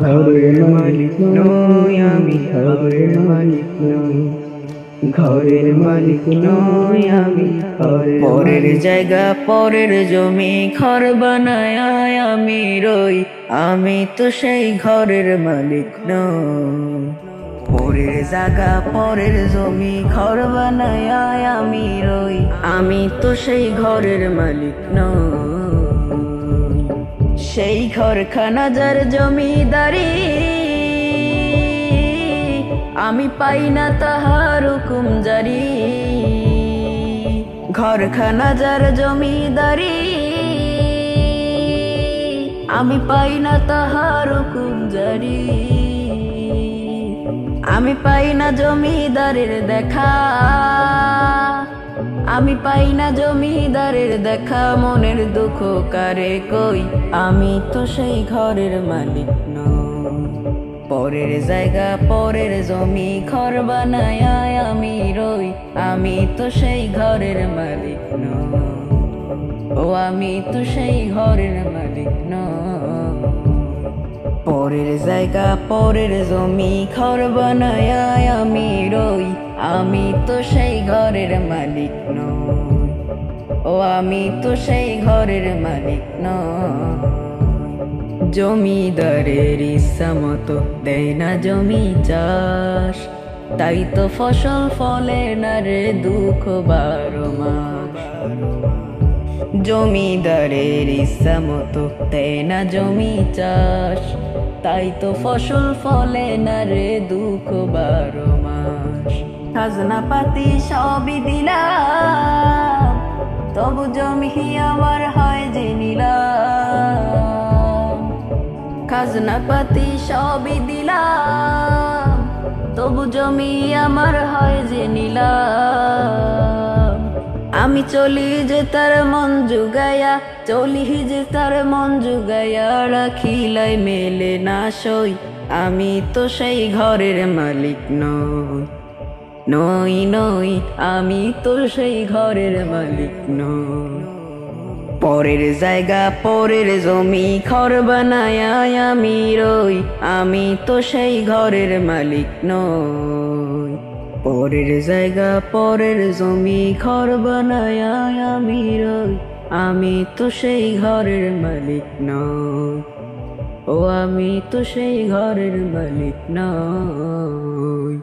ঘরের মালিক নই আমি, ঘরের মালিক নই, ঘরের মালিক নই আমি, পরের জায়গা পরের জমি ঘর বানায় আমি রই, আমি তো সেই ঘরের মালিক নই। পরের জায়গা পরের জমি ঘর বানায় আমি রই, আমি তো সেই ঘরের মালিক নই। সেই ঘরখানা যার জমিদারি, আমি পাই না তাহার হুকুম জারি। ঘরখানা যার জমিদারি, আমি পাই না তাহার হুকুম জারি। আমি পাই না জমিদারের দেখা, আমি পাই না জমিদারের দেখা, মনের দুঃখ কারে কই, আমি তো সেই ঘরের মালিক নই। পরের জায়গা পরের জমি ঘর বানায় আমি রই, আমি তো সেই ঘরের মালিক নই। ও আমি তো সেই ঘরের মালিক নই। পরের জায়গা পরের জমি ঘর বানায় আমি রই, আমি তো সেই ঘরের মালিক নই। ও আমি তো সেই ঘরের মালিক নই। জমিদারের ইচ্ছা মতো দেয় না জমি চাষ, তাই তো ফসল ফলে না রে দুঃখ 12 মাস। জমিদারের ইচ্ছা মতো দেয় না জমি চাষ, তাই তো ফসল ফলে না রে দুঃখ 12 মাস। খাজনা পাতি সবই দিলাম, তবু জমি আমার হয় যে নিলাম। খাজনা পাতি সবই দিলাম, তবু জমি আমার হয় যে নিলাম। আমি চলি যে তার মন জুগায়া, চলি যে তার মন জুগায়া, রাখিলাই মেলে না সই, আমি তো সেই ঘরের মালিক নই। নই নই আমি তো সেই ঘরের মালিক নই। পরের জায়গা পরের জমি ঘর বানায় আমি রই, আমি তো সেই ঘরের মালিক নই। পরের জায়গা পরের জমি ঘর বানায় আমি রই, আমি তো সেই ঘরের মালিক নই। ও আমি তো সেই ঘরের মালিক নই।